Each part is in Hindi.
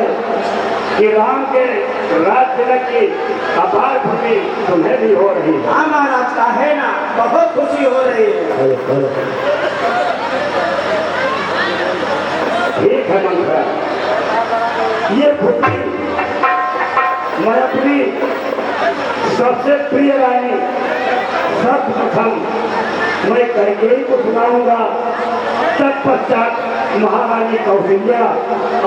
है कि राम के राज तिलक की अपार खुशी तुम्हें भी हो रही है। हाँ महाराज का है ना, बहुत खुशी हो रही है। ठीक है मंत्रा, ये खुशी मैं अपनी सबसे प्रिय रानी सर्वप्रथम मैं कैकेयी को सुनाऊंगा, तत्पश्चात महारानी कौशल्या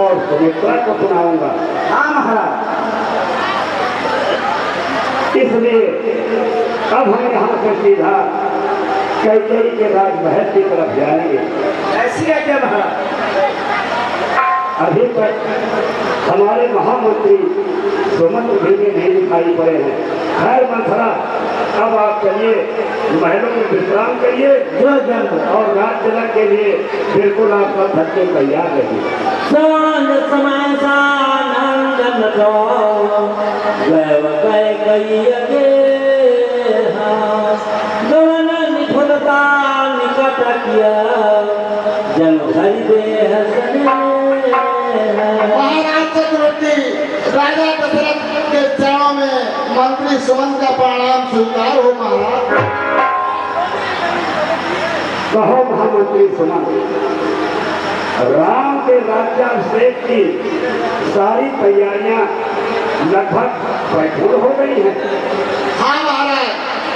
और सुमित्रा को सुनाऊंगा। हाँ महाराज। इसलिए अब हम यहाँ से सीधा कैकेयी के राजमहल की तरफ जाएंगे। ऐसी है क्या महाराज? अभी तक हमारे महामंत्री सुमंत्र भी नहीं दिखाई पड़े हैं। खैर मंथरा, अब आप चलिए महलों में विश्राम करिए और रात तिलक के लिए बिल्कुल आप सब धक्के तैयार रहिए। महाराज चक्रवर्ती, राजा दशरथ के चरणों में मंत्री सुमंत का प्रणाम स्वीकार हो। महाराज कहो महामंत्री सुमंत, राम के राज्याभिषेक की सारी तैयारियां लगभग पूर्ण हो गई हैं। हाँ महाराज,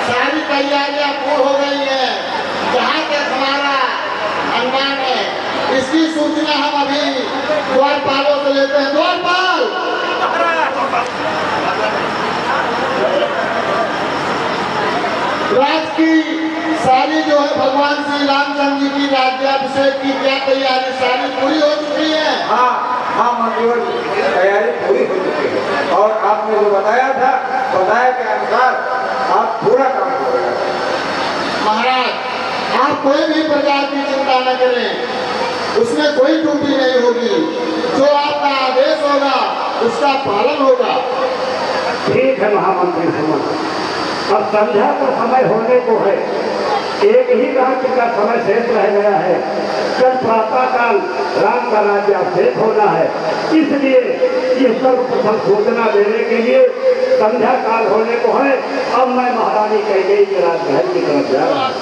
सारी तैयारियां पूर्ण हो गई है। जहाँ तक हमारा अनुमान है, इसकी सूचना हम अभी द्वारपालों से लेते हैं। द्वारपाल, राज की सारी जो है भगवान श्री रामचंद्र जी की राज्याभिषेक की क्या तैयारी सारी पूरी हो चुकी है? हाँ हाँ मंत्रियों, तैयारी पूरी हो चुकी है और आपने जो बताया था, बताया के अनुसार आप पूरा काम कर रहे हैं। महाराज, आप कोई भी प्रकार की चिंता न करें, उसमें कोई त्रुटि नहीं होगी। जो आपका आदेश होगा उसका पालन होगा। ठीक है महामंत्री सुमंत, अब संध्या का समय होने को है। एक ही राज्य का समय शेष रह गया है। कल प्रातःकाल राम का राज्याभिषेक होना है। इसलिए ये सर्वप्रथम सूचना देने के लिए संध्या काल होने को है। अब मैं महारानी कैकेयी के राजमहल की तरफ जा रहा हूँ।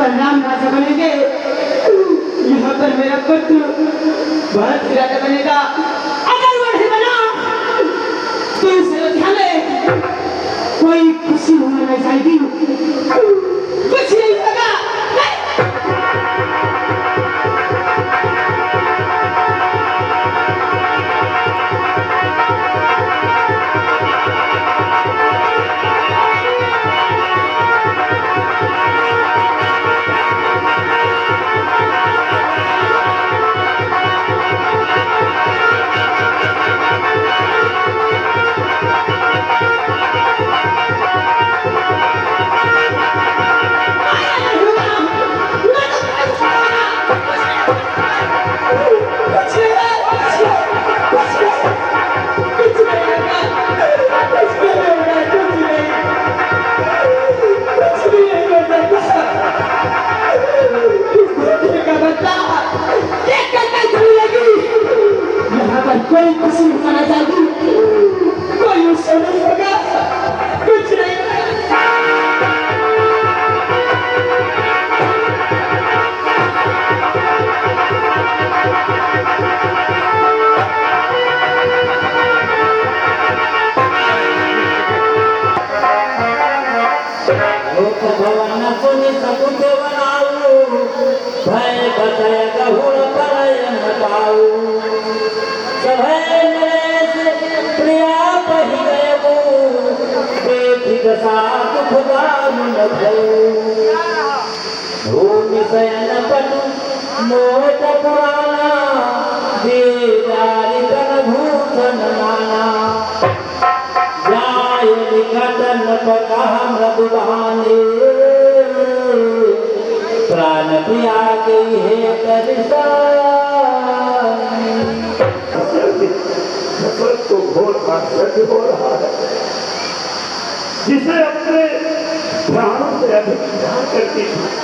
राम राजा बनेंगे, यहाँ पर मेरा पुत्र भरत राजा बनेगा। अगर वो नहीं बना तो इस अयोध्या में कोई खुशी होना नहीं चाहिए, कुछ नहीं होगा। जय गहुर परयन पाऊ सभय नरेश प्रिया पहि गयबू देखि दशा दुख दारुण भयऊ भूमि शयन पटु मोट पुराना दीदारी गण भूषण नाना जाय निकटन पकह मृदुबाने प्राण प्रिया के हे दर्शन नफरत को घोर आश्चर्य हो रहा है जिसे अपने प्राणों से अधिक प्यार करती थी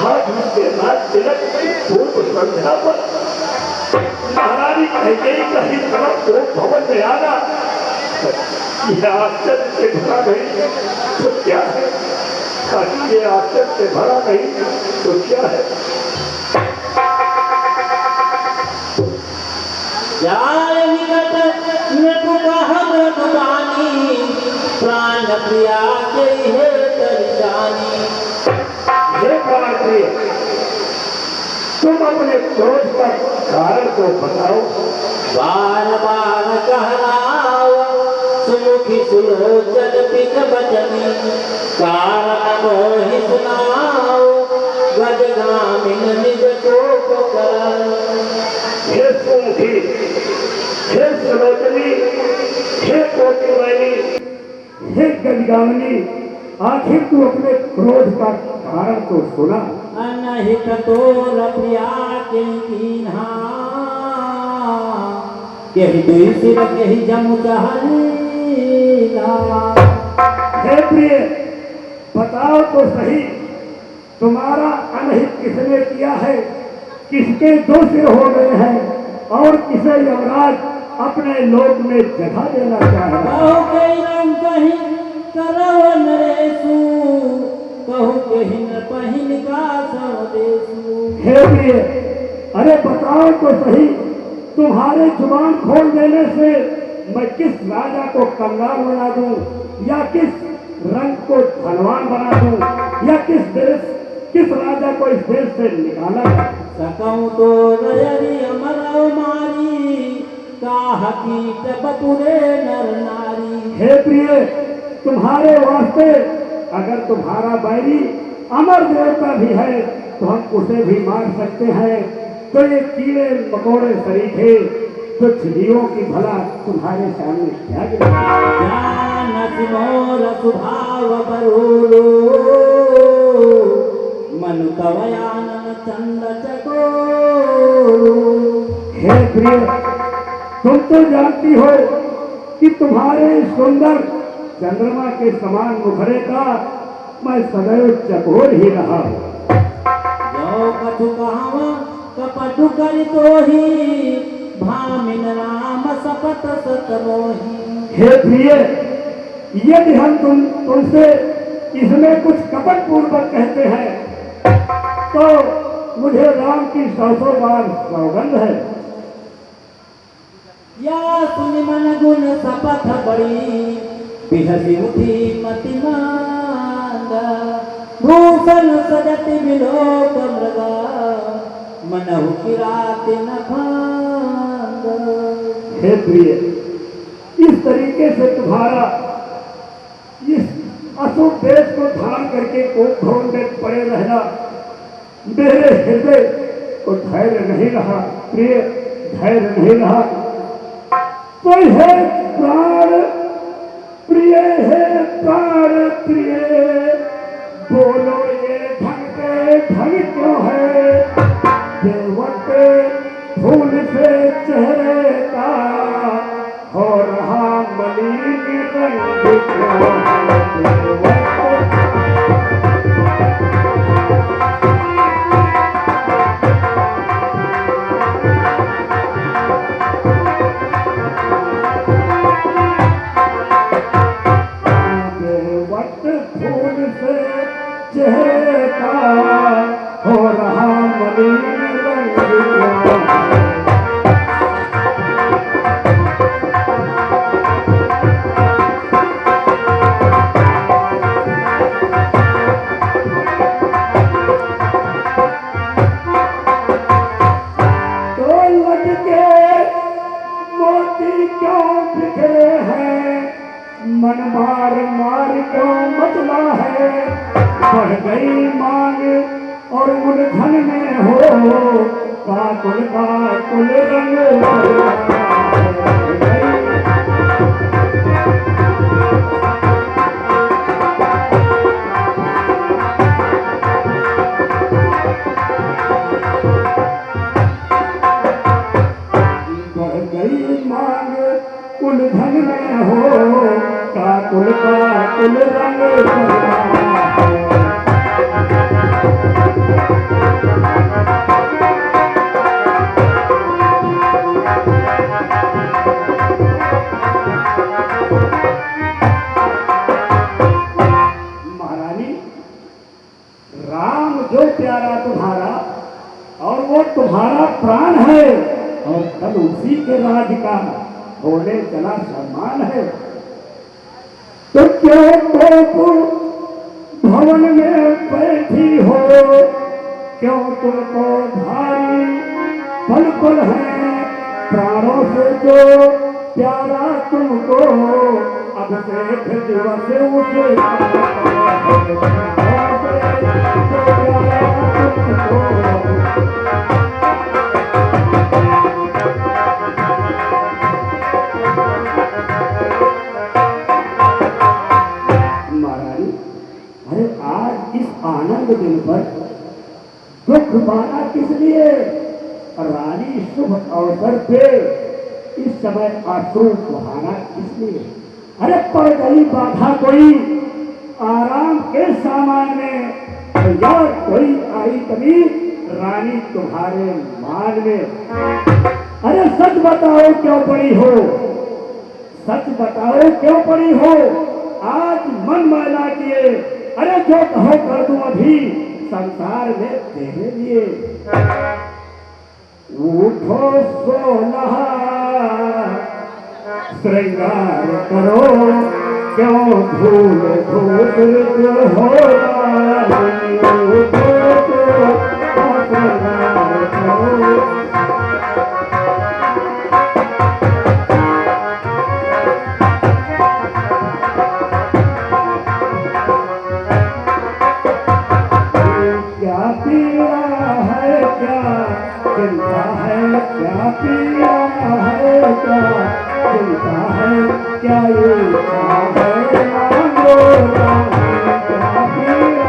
आज उसके राज तिलक की पूर्व संध्या पर महारानी कैकेयी का ही तरफ को भवन में आना यह आश्चर्य से भरा नहीं तो क्या है ताकि ये आश्चर्य से भरा नहीं तो क्या है जाय निकट मृदुकह मृदुबानी प्राण प्रिया के हे दर्शानी हे प्राण प्रिय तुम अपने क्रोध का कारण को बताओ बार बार कहलाओ सुमुखी सुलोचन पिक बचनी कारण मोहि सुनाओ गजगामिन निज कोप कर हे सुमुखी हे सुलोचनी हे कोटिवाली हे गजगामिनी आखिर तू अपने क्रोध का कारण तो सुना अनहित तोर प्रिया के कीन्हा केहि दुई सिर केहि जमु चहलीला हे प्रिय बताओ तो सही तुम्हारा अनहित किसने किया है किसके दो सिर हो गए हैं और किसे यमराज अपने लोक में जगह देना चाह रहा है कहु कहि रंग कहि करव नरेशु कहु कहि न पहिन का स्वदेशु हे प्रिय अरे बताओ तो सही तुम्हारे जुबान खोल देने से मैं किस राजा को कंगाल बना दूं या किस रंग को धनवान बना दूं या किस राजा को इस देश से निकाला जाए सकऊं तो नयरी अमर मारी काहकी बपुरे नर नारी हे प्रिय तुम्हारे वास्ते अगर तुम्हारा बैरी अमर देवता भी है तो हम उसे भी मार सकते हैं तो ये कीड़े मकोड़े सरीखे तो चिड़ियों की भला तुम्हारे सामने क्या गिरेगी? जानत मोर सुभाव बरूलो मनु तवयानन चंद चकोरो हे प्रिय तुम तो जानती हो कि तुम्हारे सुंदर चंद्रमा के समान मुखड़े का मैं सदैव चकोर ही रहा हूँ जो कछु कहावा कपटु करि तोही भामिन राम सपत सत मोही हे प्रिय यदि हम तुमसे इसमें कुछ कपट पूर्वक कहते हैं तो मुझे राम की 100 बार सौगंध है या सुनि मन गुण सपथ बड़ी बिहसी उठी मति मांदा भूषण सजति विलोक मृगा मनहु किराते न भांगा हे प्रिय इस तरीके से तुम्हारा इस अशुभ देश को धारण करके कोप भवन में पड़े रहना मेरे हृदय को धैर्य नहीं रहा प्रिय धैर्य नहीं रहा तो है प्राण प्रिय है प्राण प्रिय बोलो ये ढंग क्यों है देवट फूल से चेहरे का हो रहा मलिन रंग क्यों है? मोती क्यों बिखरे हैं, मन मार मार क्यों मचला है। बढ़ गई मांग और उलझन में हो, काकुल काकुल रंग बढ़ गई मांग उलझन में हो, काकुल काकुल रंग महारानी, राम जो प्यारा तुम्हारा और वो तुम्हारा प्राण है, और कल उसी के राज का होने चला सम्मान है। तो क्यों तो भवन में बैठी हो, क्यों तुमको भारी पल पल है। प्राणों से जो प्यारा तुमको, अब से दिवस उसे महारानी, अरे आज इस आनंद दिन पर दुख बाना किस लिए? रानी शुभ अवसर पे इस समय आंसू बहाना किस लिए? अरे पड़ गई बाधा कोई आराम के सामान में, या कोई आई कभी रानी तुम्हारे मान में। अरे सच बताओ क्यों पड़ी हो, सच बताओ क्यों पड़ी हो आज मन मैला किए। अरे जो कहो कर दूं अभी संसार में तेरे लिए। उठो सोलहा श्रृंगार करो, क्यों धूल धूल हो रानी। उठो श्रृंगार करो, क्या पीड़ा है क्या चिंता है, क्या पीड़ा है क्या चिंता है, क्या इच्छा है मांगो रानी। क्या पीड़ा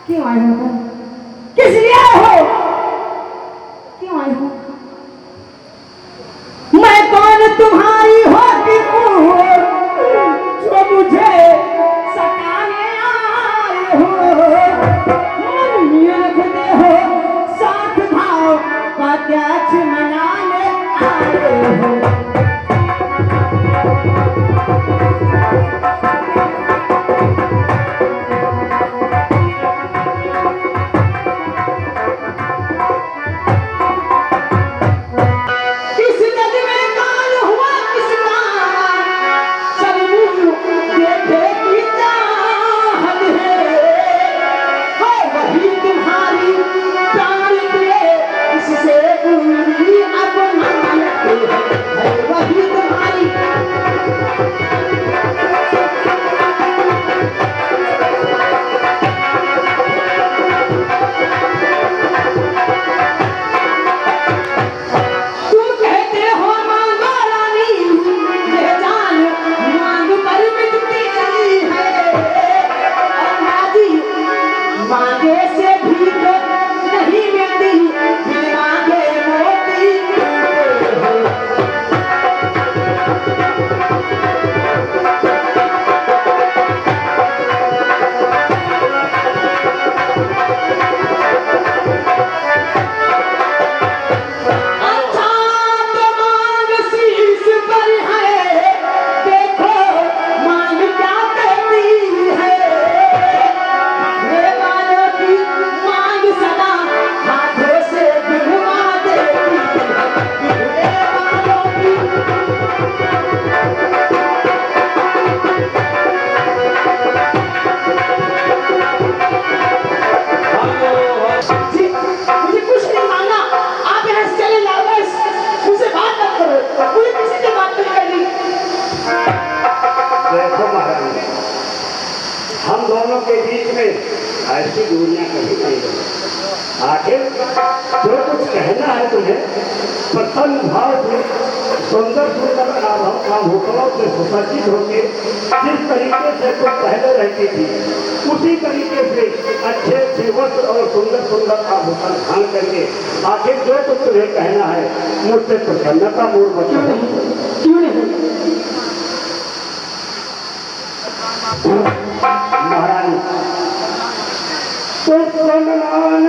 क्यों आए हो तुम? किस लिए आए हो? क्यों आए हो? मैं कौन दोनों के बीच में ऐसी दूरियां कहीं नहीं रही। आखिर जो कुछ कहना है तुम्हें प्रसन्न भाव से सुंदर सुंदर आभूषणों से सुसज्जित होकर जिस तरीके से तुम पहले रहती थी उसी तरीके से अच्छे अच्छे वस्त्र और सुंदर सुंदर आभूषण धारण करके आखिर जो कुछ तुम्हें कहना है मुझसे प्रसन्नता पूर्वक क्यों नहीं? महारानी तो सलमान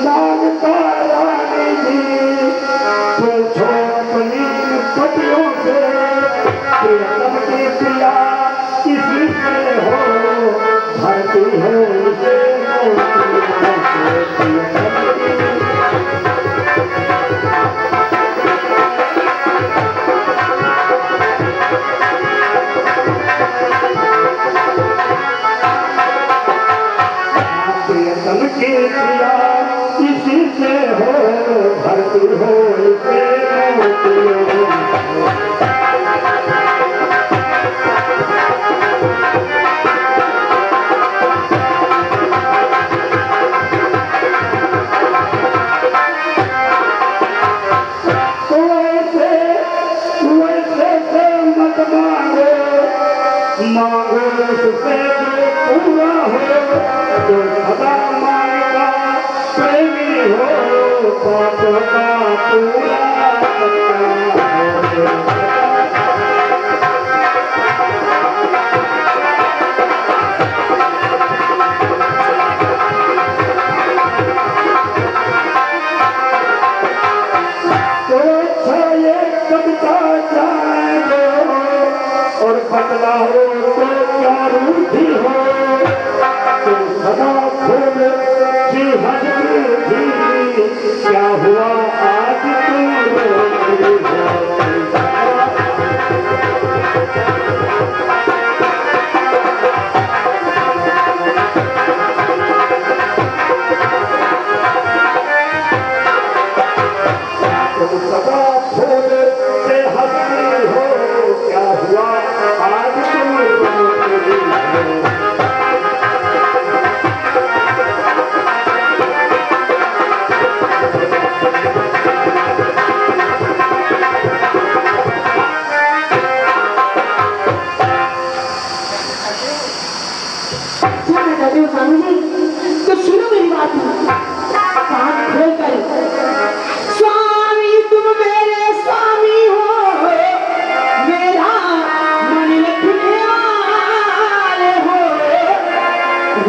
नागता रानी जी पूछो अपनी पतियों से प्रियतम की प्रिया किससे हो भरती हो उसे प्रियतम की प्रिया किसी से हो भरती हो उसे मांगो उससे जो पूरा हो जो सदा मांगेगा प्रेमी हो पापों का पूरा तो अच्छा ये कविता जाएंगे और बदला हो तो क्या रूठी हो तुम सदा फूल की हंसती थी क्या हुआ आज तुम रोती हो तुम सदा फूल से हंसती हो क्या हुआ आज तुम रोती हो क्या मैं कहती हूँ स्वामी जी तो सुनो मेरी बात कान खोल कर स्वामी तुम मेरे स्वामी हो मेरा मन रखने वाले हो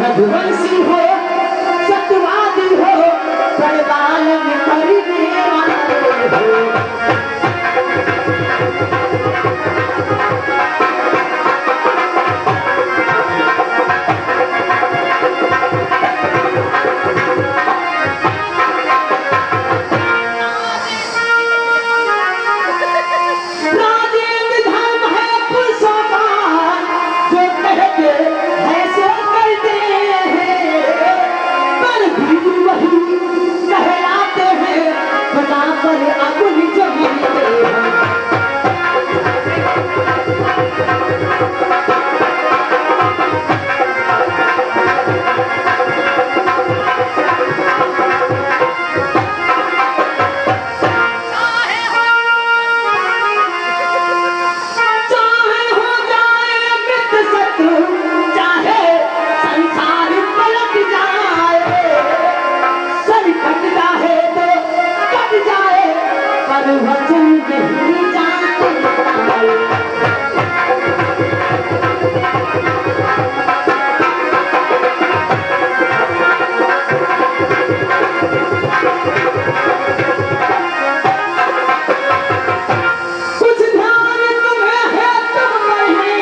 रघुवंशी हो सत्यवादी हो परिपालन करने वाले हो राजेंद्र धर्म है पुरुषोत्तम जो कहते हैं सो करते हैं पर भी वही कहलाते हैं बना पर अकुल जमाते हैं चाहे हो जाए मित्र शत्रु चाहे संसार पलट जाए सर कट जाए तो कट जाए पर वचन नहीं जाते कुछ ध्यान तुम्हें है तुम नहीं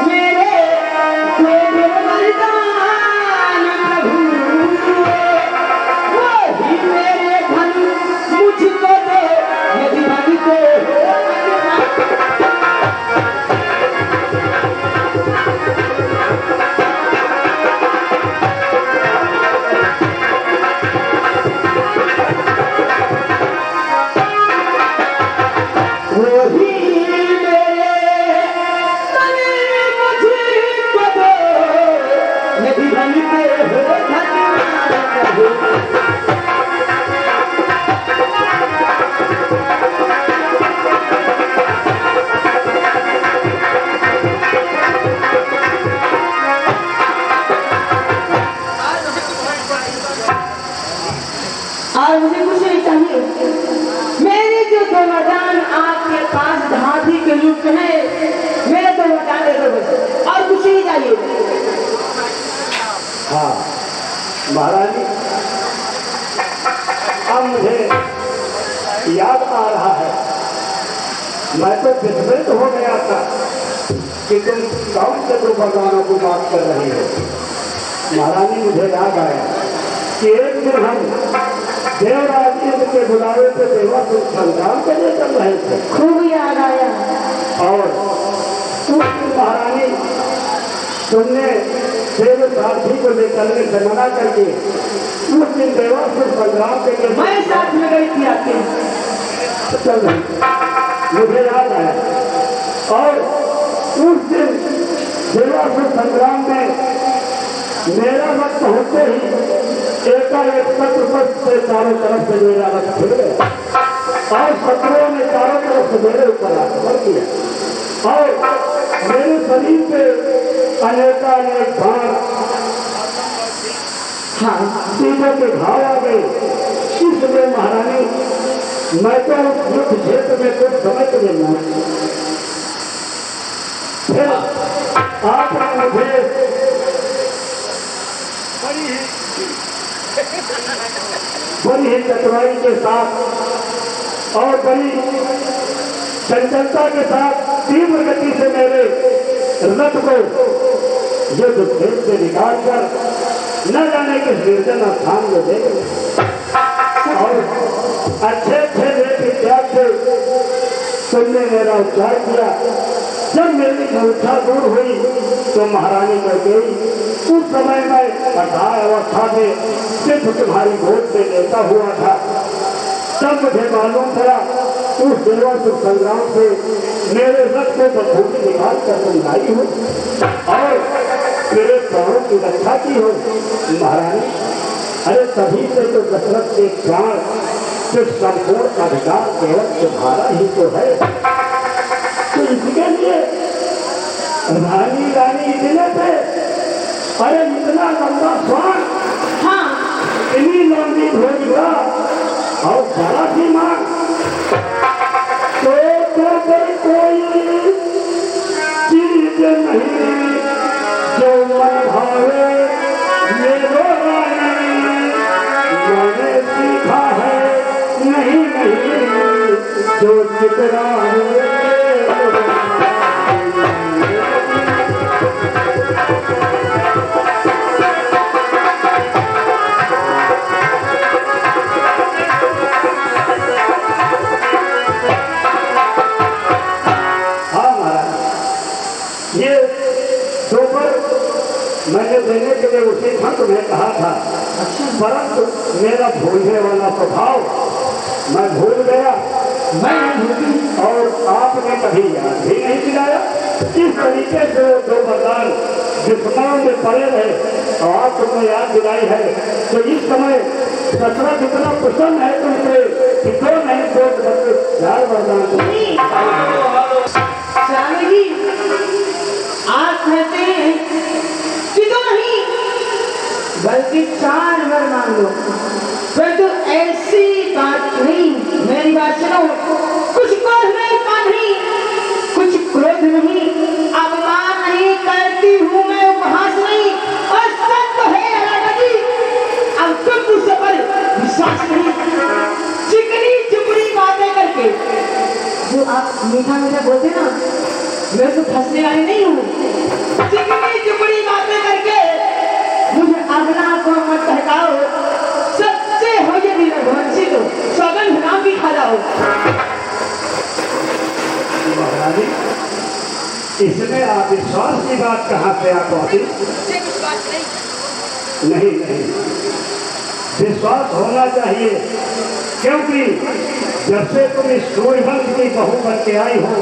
मेरे तेरे वरदान प्रभु वही मेरे धन मुझको दे यदि धन को वक्त है, मेरे तो बताने दो बस, और कुछ नहीं चाहिए। हाँ महारानी, अब मुझे याद आ रहा है, मैं तो विस्मृत हो गया था कि तुम कौन से दो भगवानों को बात कर रही हो। महारानी, मुझे याद आया कि एक दिन हम देवराज इंद्र के बुलावे से देवासुर संग्राम के लिए चल रहे थे। खूब याद आया। और उस दिन महारानी, तुमने देव सारथी को ले चलने से मना करके उस दिन देवासुर संग्राम के लिए मैं साथ में गई थी आपके। चल रही, मुझे याद आया। और उस दिन देवासुर संग्राम में मेरा रथ पहुंचते ही एकाएक शत्रु से चारों तरफ से मेरा रथ खुल गया और शत्रुओं ने चारों तरफ से मेरे ऊपर आक्रमण किया और मेरे शरीर पे अनेकानेक बाण, सीधे के घाव आ गए। इसलिए महारानी, मैं तो उस युद्ध क्षेत्र में कुछ समझ के नहीं। फिर आपने मुझे बड़ी ही चतुराई के साथ और बड़ी चंचलता के साथ तीव्र गति से मेरे रथ को युद्ध क्षेत्र से निकाल कर न जाने किस निर्जन स्थान में दे और अच्छे अच्छे लेख इत्याग से तुमने मेरा उपचार किया। जब मेरी मूर्छा दूर हुई तो महारानी कर गई। उस समय मैं अठारह अवस्था में सिर्फ तुम्हारी गोद से लेता हुआ था। तब मुझे मालूम चला उस देवासुर संग्राम से मेरे रथ को बखूबी निकाल कर तुम लाई हो और मेरे प्राणों की रक्षा की हो। महारानी, अरे तभी से तो दशरथ के प्राण के संपूर्ण अधिकार केवल तुम्हारा ही तो है। तो इसके लिए रानी रानी इतने थे, अरे इतना लंबा स्वान, हाँ, इतनी लंबी भोजपुरा और बड़ा सी मां, तो कोई चीज नहीं जो मन भावे मेरो रानी। मैंने सीखा है नहीं जो चितराए। ये दोपहर मैंने देने के लिए उसी खंड में कहा था, परंतु मेरा भूलने वाला स्वभाव मैं भूल गया। मैं नहीं भूलती और आपने कभी याद भी नहीं दिलाया। इस तरीके से दो वरदान विस्मरण में पड़े रहे और आप तुमने याद दिलाई है। तो इस समय दशरथ इतना प्रसन्न है तुमसे कि दो नहीं दो बल्कि 4 वरदान। जानकी, आप कहते हैं कि दो नहीं बल्कि 4 वर मांग लो, परंतु ऐसी बात नहीं। मेरी बात सुनो, कुछ क्रोध नहीं, कुछ क्रोध नहीं, अपमान नहीं करती हूँ मैं, उपहास नहीं। और सच तो है राजा जी, अब तुम मुझसे पर विश्वास नहीं, चिकनी चुपड़ी बातें करके जो आप मीठा मीठा बोलते ना, मैं तो फंसने वाली नहीं हूँ। चिकनी चुपड़ी बातें करके मुझे अपना को मत बहकाओ। सच्चे हो यदि रघुवंशी तो सौगंध नाम भी खा जाओ। महारानी, इसमें आप विश्वास की बात कहाँ से आप पहुंची? नहीं, विश्वास होना चाहिए, क्योंकि जब से तुम इस सूर्यवंश की बहू बन के आई हो,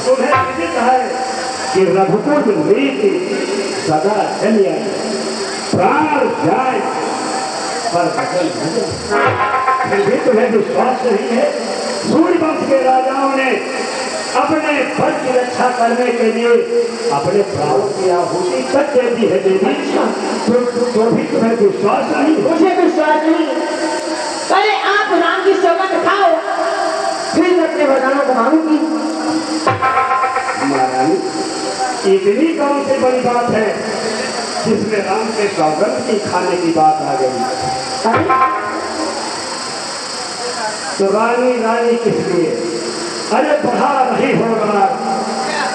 तुम्हें विदित है कि रघुकुल नीति सदा चली आई, प्राण जाए पर बदल न जाए। फिर भी तुम्हें विश्वास नहीं है। सूर्यवंश के राजाओं ने अपने फल की रक्षा करने के लिए अपने प्राणों की आहुति तक दे दी है देवी। तो भी तुम्हें विश्वास नहीं? मुझे विश्वास नहीं। पहले आप राम की सौगंध खाओ, फिर मैं अपने वरदानों को मांगूंगी। इतनी कौन सी बड़ी बात है जिसमें राम के सौगंध की खाने की बात आ गई। तो रानी रानी किस लिए? अरे बढ़ा रही हो रहा,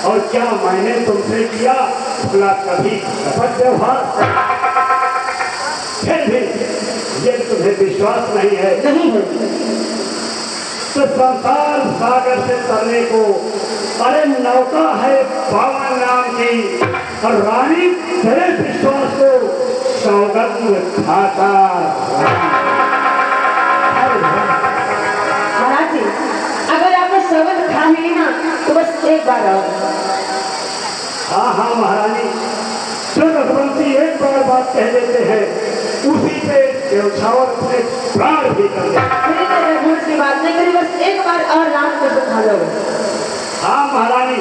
और क्या मैंने तुमसे किया भला कभी शपथ व्यवहार? फिर भी ये तुम्हें विश्वास नहीं है? नहीं है। तो संसार सागर से तरने को अरे नौका है पावन नाम की, और रानी तेरे विश्वास को सौगंध खाता। महाराज जी, अगर आपने सौगंध खा ली ना तो बस एक बार और। हाँ हाँ महारानी, जो रघुवंशी एक बार बात कह देते हैं उसी पे देवछावर अपने प्राण भी कर देते। मैंने तो रघुवंश की बात नहीं करी, बस एक बार और राम को सुखा लो। हाँ महारानी,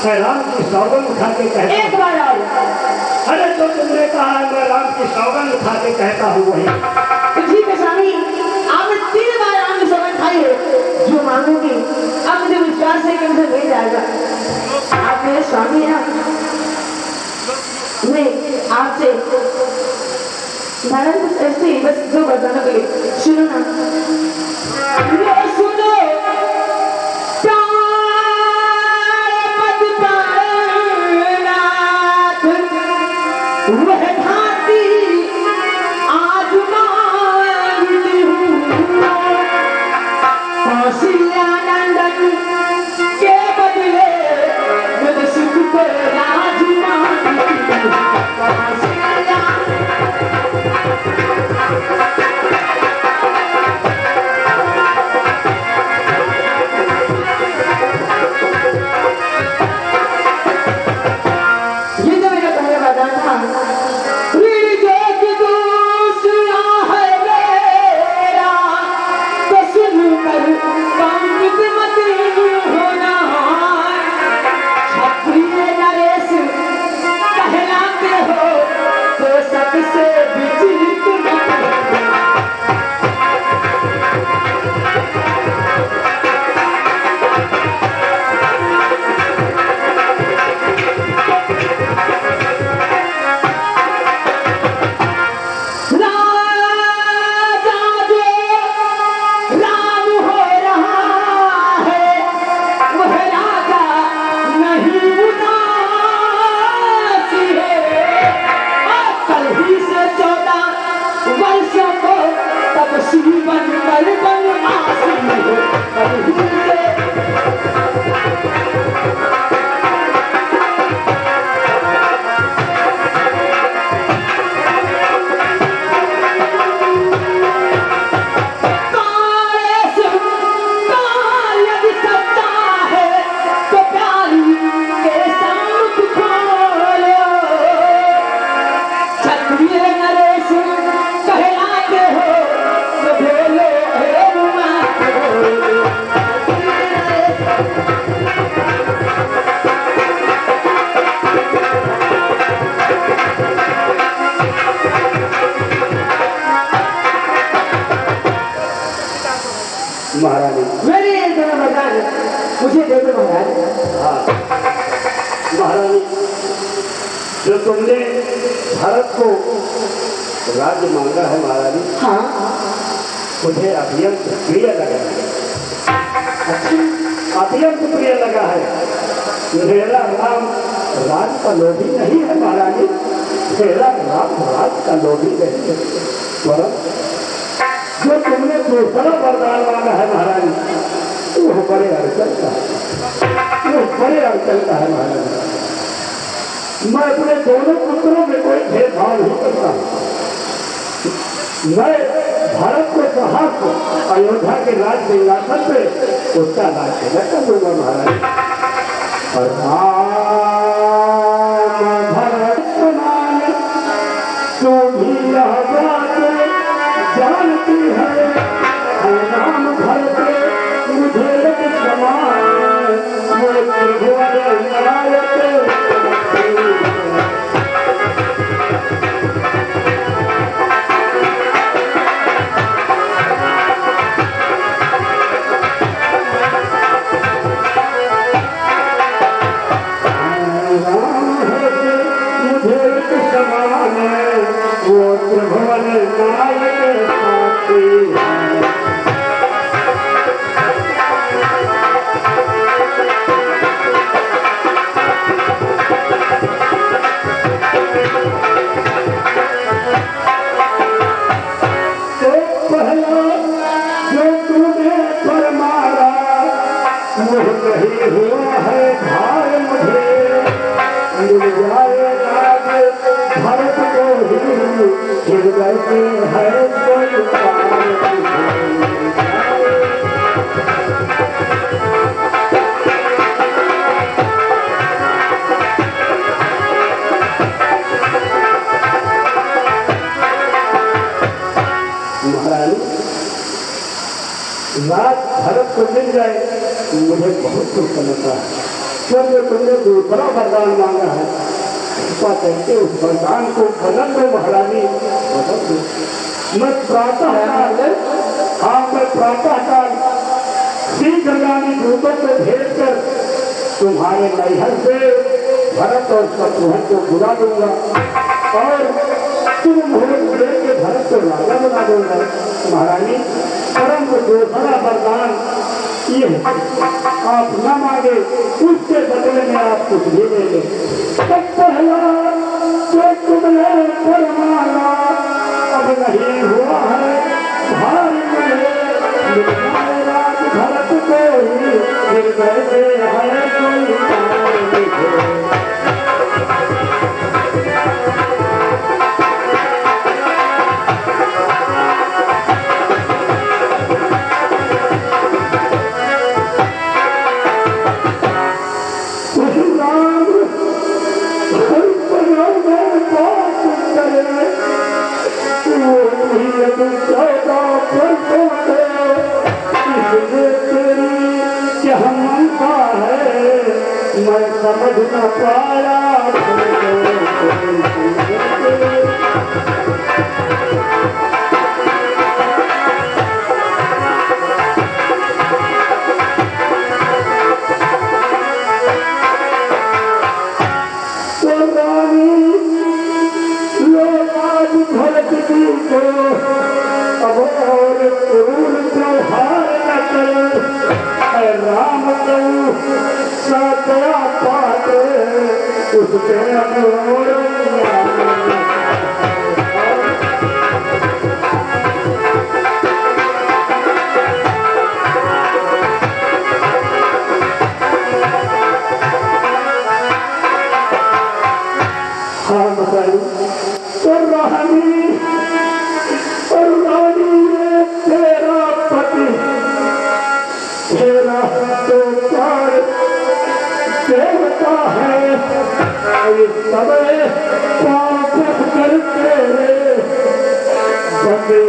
मैं राम की सौगंध खा के कहता एक हूँ। बार और। अरे जो तुमने कहा है मैं राम की सौगंध खा के कहता हूँ वही। तो ठीक है स्वामी, आपने 3 बार राम की सौगंध खाई है, जो मांगोगी अब मुझे विश्वास है कि मुझे मिल जाएगा। आप मेरे स्वामी हैं। मैं आपसे महाराज कुछ ऐसे ही बस 2 बताने के लिए सुनो ना। ये सुनो वह भांति आज मांगती हूँ, कौशल्यानंदन के बदले मुझे सुख को राज मांगती हूँ। ये तो मेरा पहला वरदान था। ऋण जो कि दूसरा है मेरा, तो सुनकर पंडित मत होना। क्षत्रिय नरेश कहलाते हो तो सबसे विचलित मत होना। राजा जो राम हो रहा है, वह राजा नहीं उदासी है। और कल ही से 14 वर्षों को तब शिवन पर बनवासी है। कल ही से काल यदि सच्चा है तो प्यारी के सम्मुख खोलो। क्षत्रिय नरेश कहलाते हो तो बोलो हे मत बोलो। महारानी मेरे ये दोनों वरदान मुझे दे दो महाराज। हाँ महारानी, जो तुमने भारत को राज्य मांगा है महारानी, हाँ मुझे अत्यंत प्रिय लगा है। अत्यंत प्रिय लगा है। मेरा राम राज का लोभी नहीं है महारानी, मेरा राम राज का लोभी नहीं है। परंतु जो तुमने दूसरा वरदान मांगा है महारानी, वो बड़े अड़चन का है, वो बड़े अड़चन का है महारानी। मैं अपने दोनों पुत्रों में कोई भेदभाव नहीं करता हूँ। मैं भारत को साहस को अयोध्या के राज सिंहासन पे उसका राज कर दूंगा महाराज। और राम भरत समान तू भी यह बात जानती है, राम भरत मुझे समान वो त्रिभुवन नायक। राम मोह नहीं हुआ है भाई मुझे मिल जाए राज भरत को ही हृदय से है कोई पार महारानी रात भरत को मिल जाए मुझे बहुत प्रसन्नता है क्योंकि तुमने दूसरा वरदान मांगा है कृपा करके उस वरदान को बदल दो महारानी बदल दो मैं प्रातः काल शीघ्रगामी दूतों को भेज कर तुम्हारे नैहर से भरत और शत्रुघ्न को बुला दूंगा और तुम मुहूर्त लेके भरत को राजा बना दूंगा महारानी परंतु दूसरा वरदान ये है आप न मांगे उसके बदले में आप कुछ भी ले लें तब पहला जो तुमने फरमाया अब नहीं हुआ है भारी मुझे राज भरत को ही हृदय से है कोई पार मैं समझ न पाया अब और क्रूर त्योहार न करो राम कहूँ सतया पात उसके अनुरोध हाँ बताइए तो रानी और रानी तेरा पति तेरा तो प्यार देवता है सब पाप करते बंदे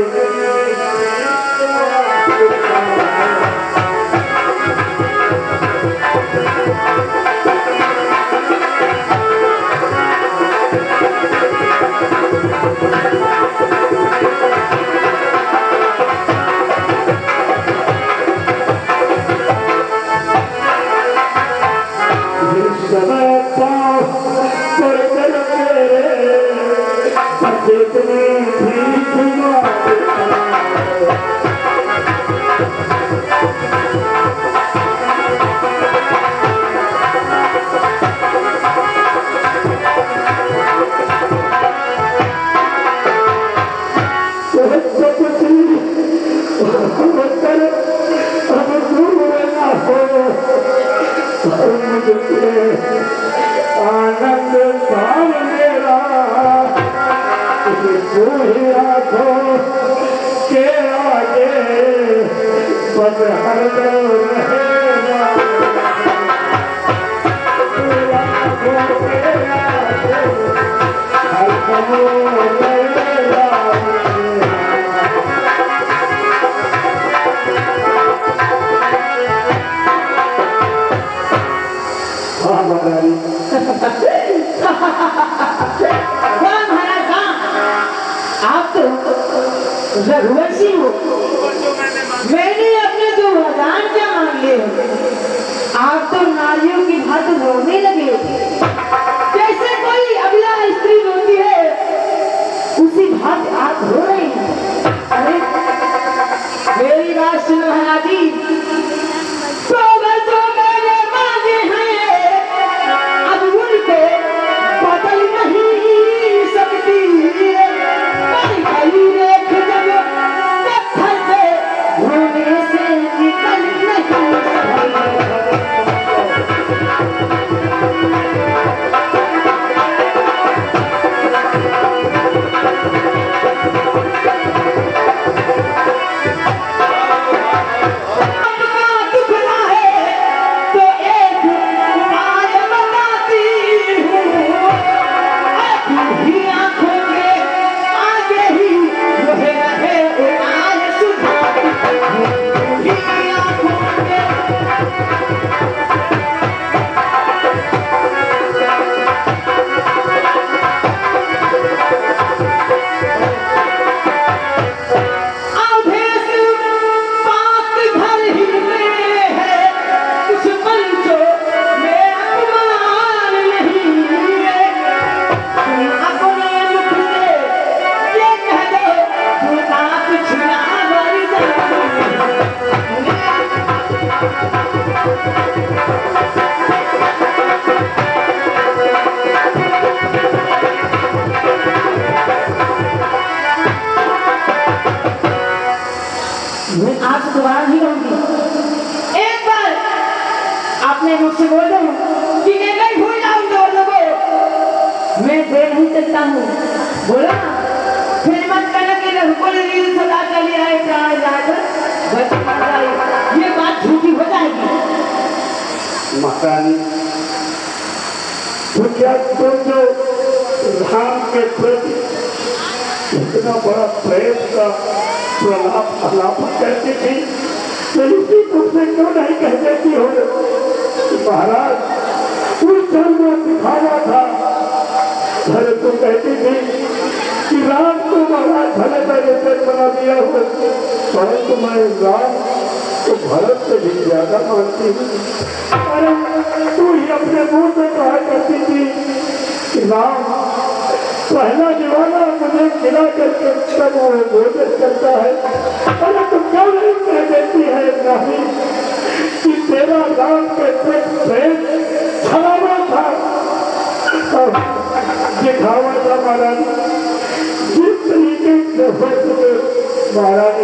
आनंद भाव मेरा आँखों के आगे बस हर रहेगा आँखों के आगे हर रहेगा हाँ महारानी वाह महाराज वाह, आप तो रघुवंशी हो। मैंने अपने दो वरदान क्या मांग लिए, आप तो नारियों की भांति रोने लगे जैसे कोई अबला स्त्री रोती है, उसी भांति आप रो रहे हैं। अरे मेरी बात सुनो महाराजी, जो मैंने मांगे हैं अब उनको बदल नहीं सकती। रेख जब पत्थर पे होने से निकल नहीं सकती। मैं आपसे दोबारा नहीं कहूंगी। एक बार आपने मुझसे बोल दो कि मैं नहीं भूल जाऊंगी और लोगों मैं दे नहीं सकता हूँ, बोला ना। फिर मत कहना कि रघुकुल रील सदा चली आए प्राण जाकर बच मर जाए, ये बात झूठी हो जाएगी। महारानी तो क्या तुम जो राम के प्रति इतना बड़ा प्रेम का प्रलाप करती थी तो इसी तुमसे क्यों नहीं कह देती हो महाराज उस जन्म में दिखावा था। भले तुम कहती थी कि राम को महाराज भले मैंने जन्म बना दिया हो, परंतु मैं राम तो भरत से भी ज्यादा मानती हूँ। अरे तू ही अपने मुंह से कहा करती थी कि राम पहला दीवाना मुझे मिला करके तब वो भोजन करता है। अरे तुम क्यों नहीं कह देती है नहीं कि तेरा राम के प्रेम छलावा था और दिखावा था महाराज। जिस तरीके से हो सके महाराज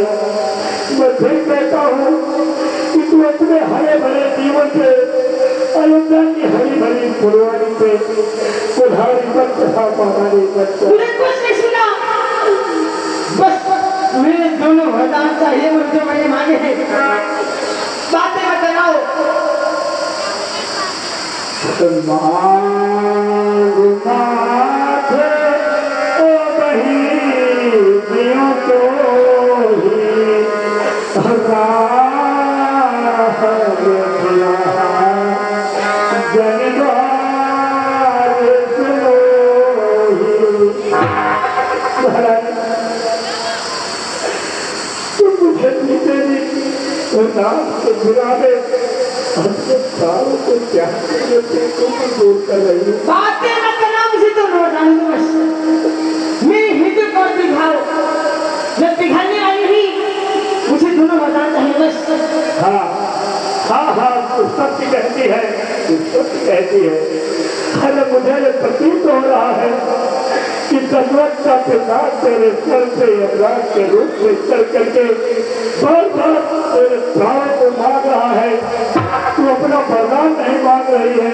मैं फिर कहता हूँ कि तू अपने हरे भरे जीवन से अयोध्या की हरी भरी फुलवारी पे कुल्हाड़ी पर कथा महारानी करता। तूने कुछ नहीं सुना, बस मेरे दोनों वरदान चाहिए मुझे, मैंने मांगे हैं, बातें मत कराओ। मांग माथ ओ बहिनियों को ही को क्या दूर कर रही है। बातें मत करना मुझे, तो वरदान दो बस। मेरी हिंदू को दिखाओ, जब दिखाने वाली ही मुझे दोनों वरदान चाहिए बस। हाँ हाँ हाँ तू सत्य कहती है, तू सत्य कहती है। अरे मुझे ये प्रतीत हो रहा है कि दशरथ का पिता तेरे सर से यमराज के रूप में चल करके बार बार तेरे प्राण को मांग रहा है। तू अपना वरदान नहीं मांग रही है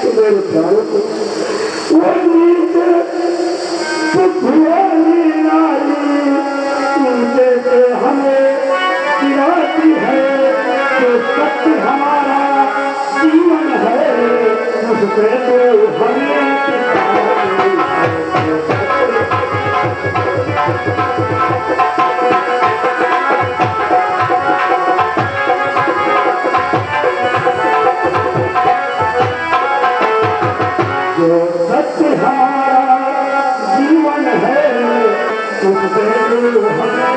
तो मेरे प्राणों को वो नीचे तो भुआली नारी नीचे से हमें गिराती है। जो सत्य हमारा जीवन है उससे तो हमें जो सत्य हमारा जीवन है उससे तो हमें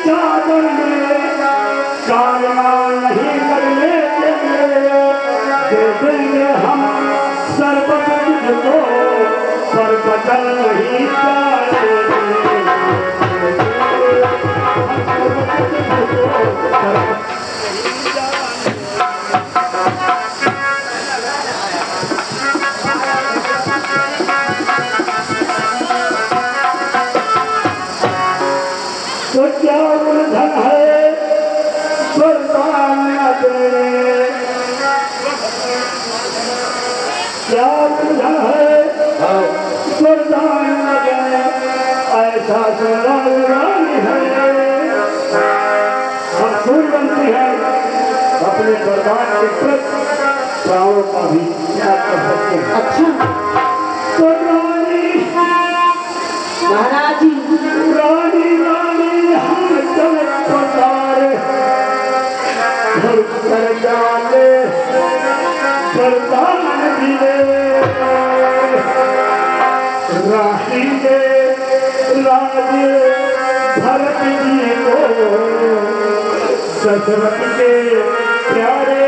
चादर में काया नहीं करने दे देंगे हम सर्वकुछ को पर बदल नहीं तो क्या उलझन है वरदान दे, क्या उलझन है वरदान दे, ऐसा रानी है। हम सूर्यवंशी है अपने वरदान के प्रति प्राणों का भी त्याग कर सकते हैं। अच्छा तो रानी महाराज जी, रानी रानी हम चल पसार घर कर डाले वरदान दिले राही के राज भरत जी को दशरथ के प्यारे